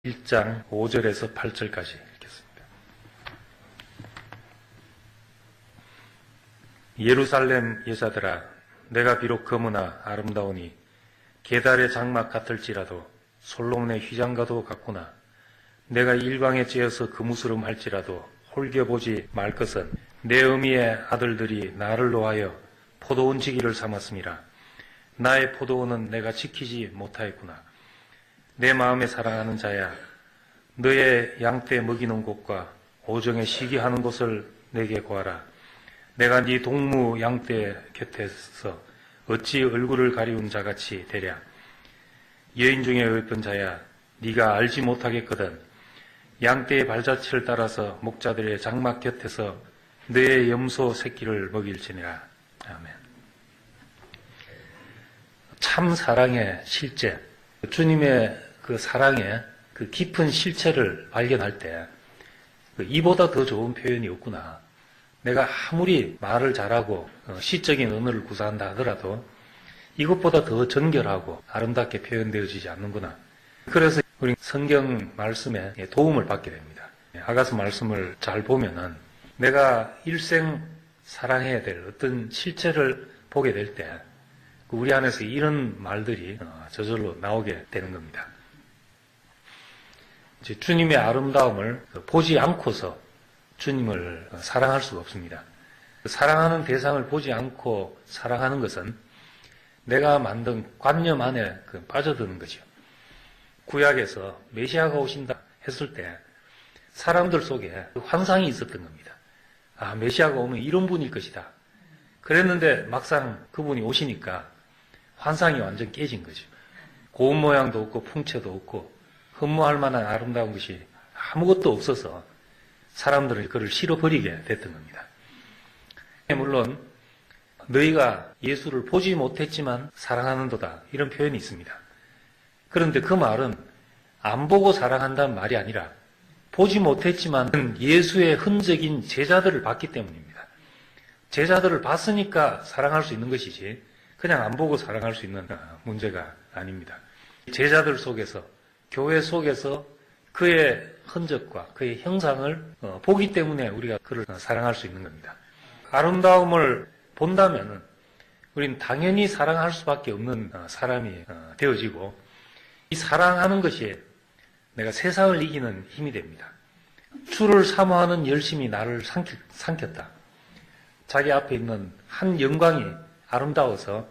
1장 5절에서 8절까지 읽겠습니다. 예루살렘 여자들아, 내가 비록 검으나 아름다우니 게달의 장막 같을지라도 솔로몬의 휘장과도 같구나. 내가 일광에 쬐어서 금우스름 할지라도 홀겨보지 말 것은 내 어미의 아들들이 나를 놓아여 포도원 지기를 삼았음이라. 나의 포도원은 내가 지키지 못하였구나. 내 마음에 사랑하는 자야, 너의 양떼 먹이는 곳과 오정에 시기하는 곳을 내게 구하라. 내가 네 동무 양떼 곁에서 어찌 얼굴을 가리운 자같이 되랴. 여인 중에 어떤 자야, 네가 알지 못하겠거든. 양떼의 발자취를 따라서 목자들의 장막 곁에서 너의 염소 새끼를 먹일지니라. 아멘. 참 사랑의 실제, 주님의 그 사랑의 그 깊은 실체를 발견할 때 이보다 더 좋은 표현이 없구나. 내가 아무리 말을 잘하고 시적인 언어를 구사한다 하더라도 이것보다 더 정결하고 아름답게 표현되어지지 않는구나. 그래서 우리 성경 말씀에 도움을 받게 됩니다. 아가서 말씀을 잘 보면은 내가 일생 사랑해야 될 어떤 실체를 보게 될 때 우리 안에서 이런 말들이 저절로 나오게 되는 겁니다. 이제 주님의 아름다움을 보지 않고서 주님을 사랑할 수가 없습니다. 사랑하는 대상을 보지 않고 사랑하는 것은 내가 만든 관념 안에 빠져드는 거죠. 구약에서 메시아가 오신다 했을 때 사람들 속에 환상이 있었던 겁니다. 아, 메시아가 오면 이런 분일 것이다. 그랬는데 막상 그분이 오시니까 환상이 완전 깨진 거죠. 고운 모양도 없고 풍채도 없고 흠모할 만한 아름다운 것이 아무것도 없어서 사람들은 그를 싫어버리게 됐던 겁니다. 물론 너희가 예수를 보지 못했지만 사랑하는도다 이런 표현이 있습니다. 그런데 그 말은 안 보고 사랑한다는 말이 아니라 보지 못했지만 예수의 흔적인 제자들을 봤기 때문입니다. 제자들을 봤으니까 사랑할 수 있는 것이지 그냥 안 보고 사랑할 수 있는 문제가 아닙니다. 제자들 속에서 교회 속에서 그의 흔적과 그의 형상을 보기 때문에 우리가 그를 사랑할 수 있는 겁니다. 아름다움을 본다면 우리는 당연히 사랑할 수밖에 없는 사람이 되어지고 이 사랑하는 것이 내가 세상을 이기는 힘이 됩니다. 주를 사모하는 열심이 나를 삼켰다. 자기 앞에 있는 한 영광이 아름다워서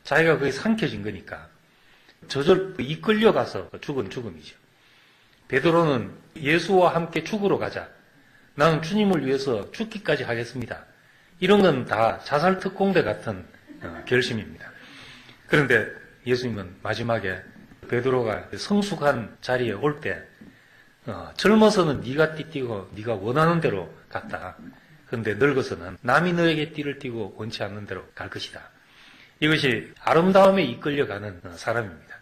자기가 그게 삼켜진 거니까 저절 이끌려가서 죽은 죽음이죠. 베드로는 예수와 함께 죽으러 가자. 나는 주님을 위해서 죽기까지 하겠습니다. 이런 건 다 자살 특공대 같은 결심입니다. 그런데 예수님은 마지막에 베드로가 성숙한 자리에 올 때 젊어서는 네가 띠뛰고 네가 원하는 대로 갔다. 그런데 늙어서는 남이 너에게 띠를 띠고 원치 않는 대로 갈 것이다. 이것이 아름다움에 이끌려가는 사람입니다.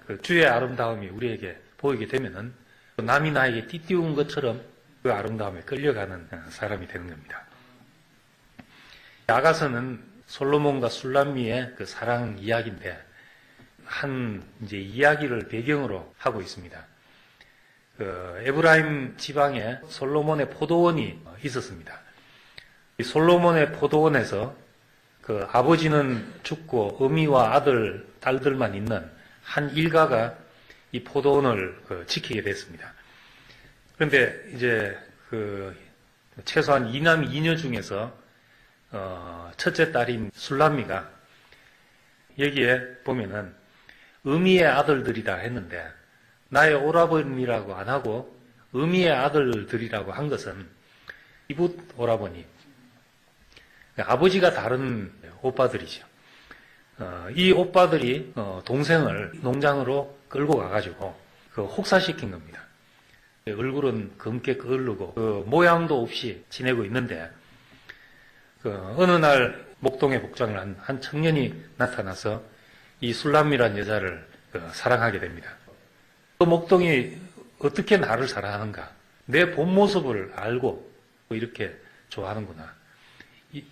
그 주의 아름다움이 우리에게 보이게 되면은 남이 나에게 띠띠운 것처럼 그 아름다움에 끌려가는 사람이 되는 겁니다. 아가서는 솔로몬과 술람미의 그 사랑 이야기인데 이제 이야기를 배경으로 하고 있습니다. 그 에브라임 지방에 솔로몬의 포도원이 있었습니다. 이 솔로몬의 포도원에서 그 아버지는 죽고 어미와 아들, 딸들만 있는 한 일가가 이 포도원을 지키게 됐습니다. 그런데 이제 최소한 2남 2녀 중에서 첫째 딸인 술람미가 여기에 보면은 어미의 아들들이다 했는데 나의 오라버니라고 안 하고 어미의 아들들이라고 한 것은 이웃 오라버니, 아버지가 다른 오빠들이죠. 이 오빠들이 동생을 농장으로 끌고 가가지고 혹사시킨 겁니다. 얼굴은 검게 거르고 모양도 없이 지내고 있는데 어느 날 목동에 복장을 한 청년이 나타나서 이 술람미란 여자를 사랑하게 됩니다. 그 목동이 어떻게 나를 사랑하는가? 내 본 모습을 알고 이렇게 좋아하는구나.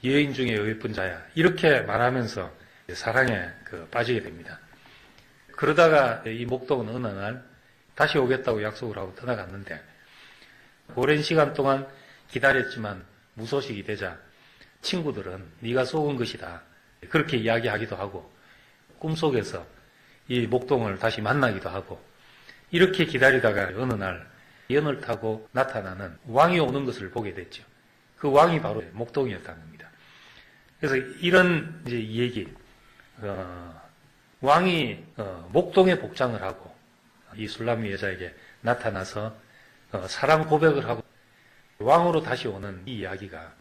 여인 중에 예쁜 자야. 이렇게 말하면서 사랑에 빠지게 됩니다. 그러다가 이 목동은 어느 날 다시 오겠다고 약속을 하고 떠나갔는데 오랜 시간 동안 기다렸지만 무소식이 되자 친구들은 네가 속은 것이다. 그렇게 이야기하기도 하고 꿈속에서 이 목동을 다시 만나기도 하고 이렇게 기다리다가 어느 날 연을 타고 나타나는 왕이 오는 것을 보게 됐죠. 그 왕이 바로 목동이었다는 겁니다. 그래서 이런 이제 얘기, 왕이 목동에 복장을 하고 이 술람미 여자에게 나타나서 사랑 고백을 하고 왕으로 다시 오는 이 이야기가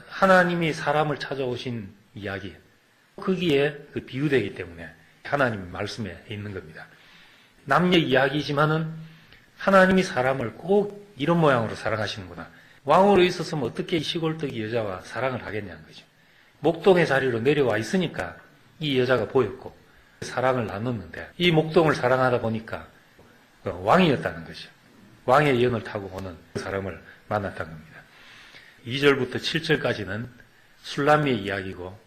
하나님이 사람을 찾아오신 이야기, 거기에 그 비유되기 때문에 하나님 말씀에 있는 겁니다. 남녀 이야기지만은 하나님이 사람을 꼭 이런 모양으로 사랑하시는구나. 왕으로 있었으면 어떻게 시골뜨기 여자와 사랑을 하겠냐는 거죠. 목동의 자리로 내려와 있으니까 이 여자가 보였고 사랑을 나눴는데 이 목동을 사랑하다 보니까 왕이었다는 것이죠. 왕의 연을 타고 오는 사람을 만났다는 겁니다. 2절부터 7절까지는 술람미의 이야기고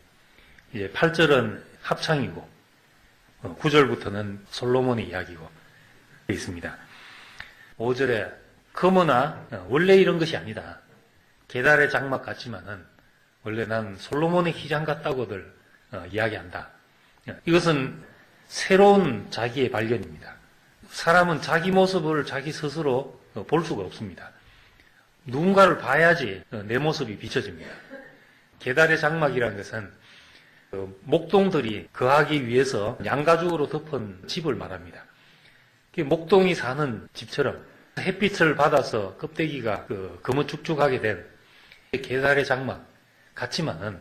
이제 8절은 합창이고 9절부터는 솔로몬의 이야기고 있습니다. 5절에 그러나 원래 이런 것이 아니다. 계달의 장막 같지만은 원래 난 솔로몬의 휘장 같다고들 이야기한다. 이것은 새로운 자기의 발견입니다. 사람은 자기 모습을 자기 스스로 볼 수가 없습니다. 누군가를 봐야지 내 모습이 비춰집니다. 계달의 장막이라는 것은 목동들이 거하기 위해서 양가죽으로 덮은 집을 말합니다. 목동이 사는 집처럼 햇빛을 받아서 껍데기가 거무쭉쭉하게 된 계달의 장막 같지만은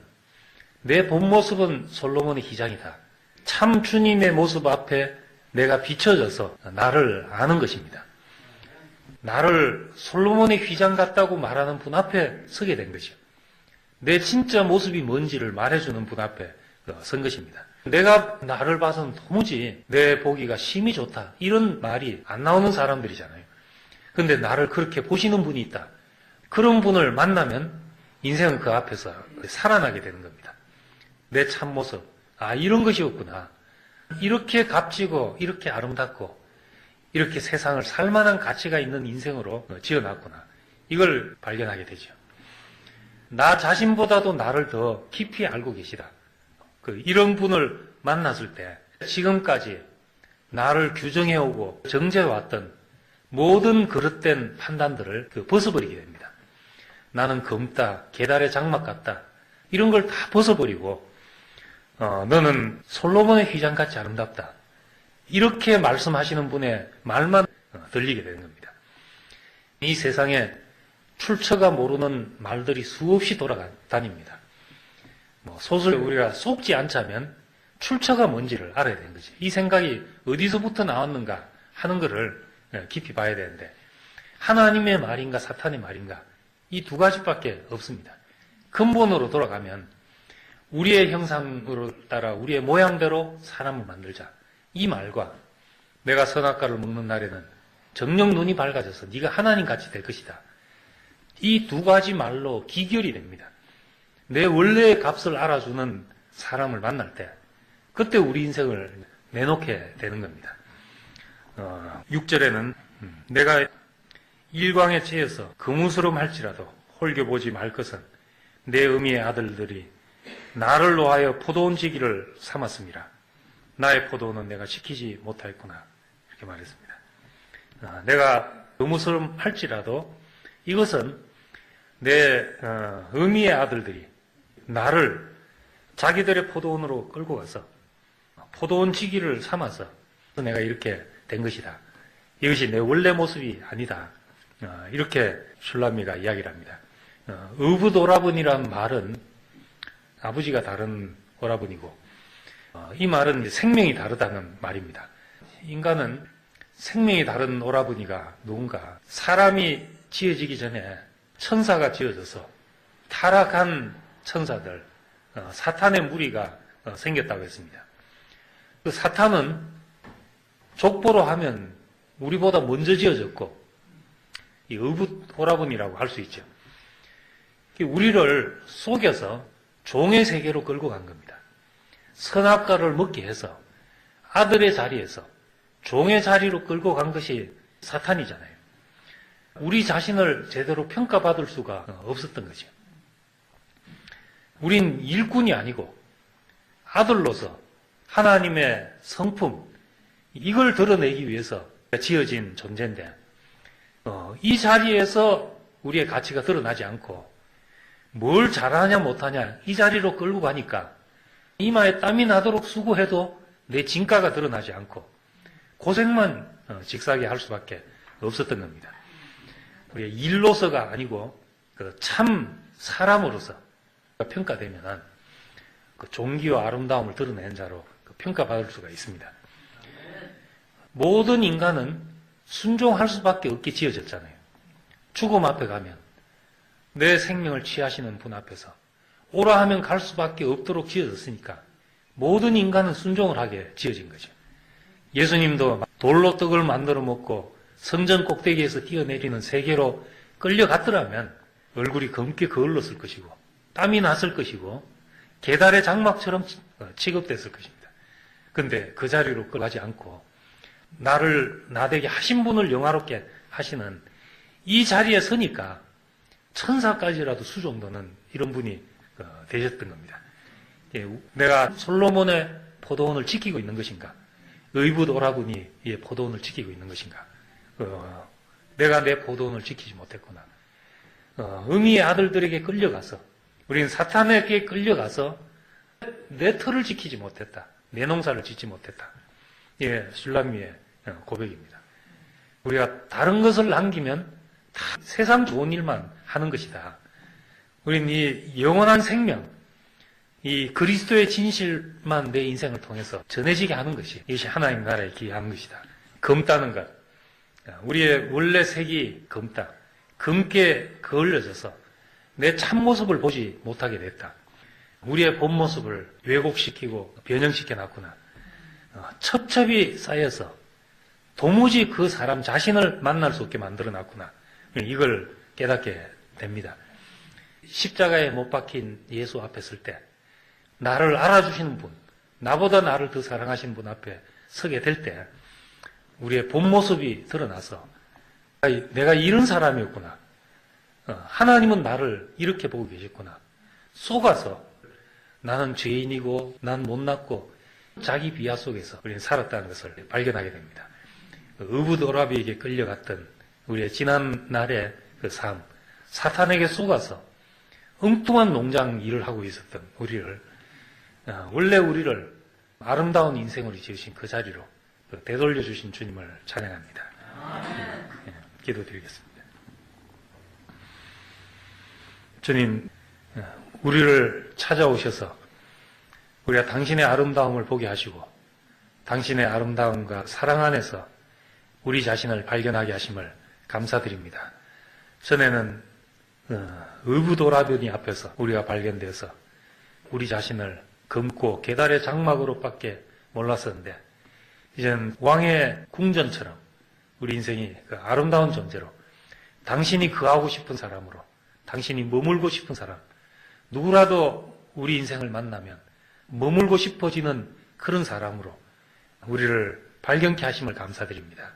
내 본 모습은 솔로몬의 휘장이다. 참 주님의 모습 앞에 내가 비춰져서 나를 아는 것입니다. 나를 솔로몬의 휘장 같다고 말하는 분 앞에 서게 된 것이요. 내 진짜 모습이 뭔지를 말해주는 분 앞에 선 것입니다. 내가 나를 봐서는 도무지 내 보기가 심히 좋다. 이런 말이 안 나오는 사람들이잖아요. 근데 나를 그렇게 보시는 분이 있다. 그런 분을 만나면 인생은 그 앞에서 살아나게 되는 겁니다. 내 참모습. 아, 이런 것이었구나. 이렇게 값지고, 이렇게 아름답고, 이렇게 세상을 살만한 가치가 있는 인생으로 지어놨구나. 이걸 발견하게 되죠. 나 자신보다도 나를 더 깊이 알고 계시다. 이런 분을 만났을 때 지금까지 나를 규정해오고 정죄해왔던 모든 그릇된 판단들을 벗어버리게 됩니다. 나는 검다, 계달의 장막 같다. 이런 걸 다 벗어버리고 너는 솔로몬의 휘장같이 아름답다. 이렇게 말씀하시는 분의 말만 들리게 되는 겁니다. 이 세상에 출처가 모르는 말들이 수없이 돌아다닙니다. 소설 우리가 속지 않자면 출처가 뭔지를 알아야 되는 거지. 이 생각이 어디서부터 나왔는가 하는 것을 깊이 봐야 되는데 하나님의 말인가 사탄의 말인가 이 두 가지밖에 없습니다. 근본으로 돌아가면 우리의 형상으로 따라 우리의 모양대로 사람을 만들자. 이 말과 내가 선악과를 먹는 날에는 정녕 눈이 밝아져서 네가 하나님같이 될 것이다. 이 두 가지 말로 기결이 됩니다. 내 원래의 값을 알아주는 사람을 만날 때 그때 우리 인생을 내놓게 되는 겁니다. 6절에는 내가 일광에 채여서 거무스름할지라도 홀겨보지 말 것은 내 어미의 아들들이 나를 놓아여 포도원 지기를 삼았습니다. 나의 포도원은 내가 지키지 못하였구나. 이렇게 말했습니다. 내가 거무스름할지라도 이것은 내 어미의 아들들이 나를 자기들의 포도원으로 끌고 가서 포도원 지기를 삼아서 내가 이렇게 된 것이다. 이것이 내 원래 모습이 아니다. 이렇게 술람미가 이야기를 합니다. 어붓 오라버니란 말은 아버지가 다른 오라버니고 이 말은 생명이 다르다는 말입니다. 인간은 생명이 다른 오라버니가 누군가 사람이 지어지기 전에 천사가 지어져서 타락한 천사들 사탄의 무리가 생겼다고 했습니다. 그 사탄은 족보로 하면 우리보다 먼저 지어졌고 이 어붓 오라버니라고 할 수 있죠. 우리를 속여서 종의 세계로 끌고 간 겁니다. 선악과를 먹게 해서 아들의 자리에서 종의 자리로 끌고 간 것이 사탄이잖아요. 우리 자신을 제대로 평가받을 수가 없었던 거죠. 우린 일꾼이 아니고 아들로서 하나님의 성품, 이걸 드러내기 위해서 지어진 존재인데, 이 자리에서 우리의 가치가 드러나지 않고 뭘 잘하냐 못하냐 이 자리로 끌고 가니까 이마에 땀이 나도록 수고해도 내 진가가 드러나지 않고 고생만 직사하게 할 수밖에 없었던 겁니다. 우리가 일로서가 아니고 참 사람으로서 평가되면 그 종기와 아름다움을 드러낸 자로 평가받을 수가 있습니다. 모든 인간은 순종할 수밖에 없게 지어졌잖아요. 죽음 앞에 가면 내 생명을 취하시는 분 앞에서 오라 하면 갈 수밖에 없도록 지어졌으니까 모든 인간은 순종을 하게 지어진 거죠. 예수님도 돌로 떡을 만들어 먹고 성전 꼭대기에서 뛰어내리는 세계로 끌려갔더라면 얼굴이 검게 거울렀을 것이고 땀이 났을 것이고 계달의 장막처럼 취급됐을 것입니다. 그런데 그 자리로 끌어가지 않고 나를 나되게 하신 분을 영화롭게 하시는 이 자리에 서니까 천사까지라도 수종도는 이런 분이 되셨던 겁니다. 내가 솔로몬의 포도원을 지키고 있는 것인가? 의붓 오라버니 의 포도원을 지키고 있는 것인가? 내가 내 포도원을 지키지 못했구나. 음이의 아들들에게 끌려가서 우리는 사탄에게 끌려가서 내 터를 지키지 못했다. 내 농사를 짓지 못했다. 슐라미의 고백입니다. 우리가 다른 것을 남기면 다 세상 좋은 일만 하는 것이다. 우리는 이 영원한 생명, 이 그리스도의 진실만 내 인생을 통해서 전해지게 하는 것이 이것이 하나님 나라에 기여하는 것이다. 검다는 것. 우리의 원래 색이 검다. 검게 거울려져서 내 참모습을 보지 못하게 됐다. 우리의 본 모습을 왜곡시키고 변형시켜 놨구나. 첩첩이 쌓여서 도무지 그 사람 자신을 만날 수 없게 만들어 놨구나. 이걸 깨닫게 됩니다. 십자가에 못 박힌 예수 앞에 설 때 나를 알아주시는 분, 나보다 나를 더 사랑하시는 분 앞에 서게 될 때 우리의 본 모습이 드러나서 내가 이런 사람이었구나. 하나님은 나를 이렇게 보고 계셨구나. 속아서 나는 죄인이고 난 못났고 자기 비하 속에서 우리는 살았다는 것을 발견하게 됩니다. 의붓 오라비에게 끌려갔던 우리의 지난 날의 그 삶, 사탄에게 속아서 엉뚱한 농장 일을 하고 있었던 우리를 원래 우리를 아름다운 인생으로 지으신 그 자리로 되돌려 주신 주님을 찬양합니다. 기도드리겠습니다. 주님, 우리를 찾아오셔서 우리가 당신의 아름다움을 보게 하시고 당신의 아름다움과 사랑 안에서 우리 자신을 발견하게 하심을 감사드립니다. 전에는 의붓오라버니 앞에서 우리가 발견돼서 우리 자신을 검고 계달의 장막으로밖에 몰랐었는데 이제는 왕의 궁전처럼 우리 인생이 그 아름다운 존재로 당신이 거하고 싶은 사람으로 당신이 머물고 싶은 사람, 누구라도 우리 인생을 만나면 머물고 싶어지는 그런 사람으로 우리를 발견케 하심을 감사드립니다.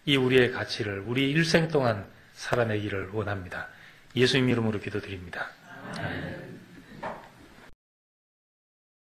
이 우리의 가치를 우리 일생 동안 살아내기를 원합니다. 예수님 이름으로 기도드립니다. 아멘.